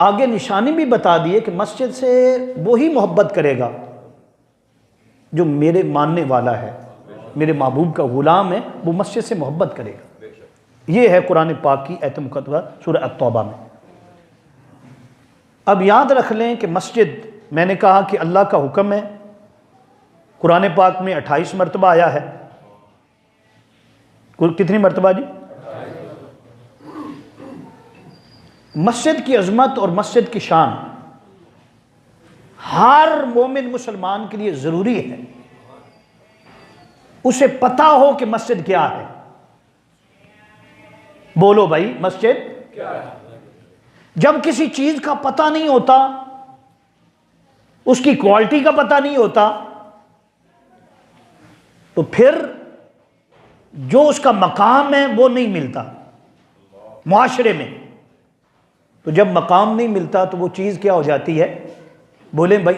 आगे निशानी भी बता दिए कि मस्जिद से वो ही मोहब्बत करेगा जो मेरे मानने वाला है, मेरे महबूब का गुलाम है, वो मस्जिद से मोहब्बत करेगा। ये है कुरान पाक की आयत मुक़द्दसा सूरह अत-तौबा में। अब याद रख लें कि मस्जिद, मैंने कहा कि अल्लाह का हुक्म है, कुरान पाक में 28 मरतबा आया है। कितनी मरतबा जी? मस्जिद की अजमत और मस्जिद की शान हर मोमिन मुसलमान के लिए ज़रूरी है, उसे पता हो कि मस्जिद क्या है। बोलो भाई, मस्जिद क्या है? जब किसी चीज़ का पता नहीं होता, उसकी क्वालिटी का पता नहीं होता, तो फिर जो उसका मकाम है वो नहीं मिलता मुआशरे में। तो जब मकाम नहीं मिलता तो वो चीज़ क्या हो जाती है? बोले भाई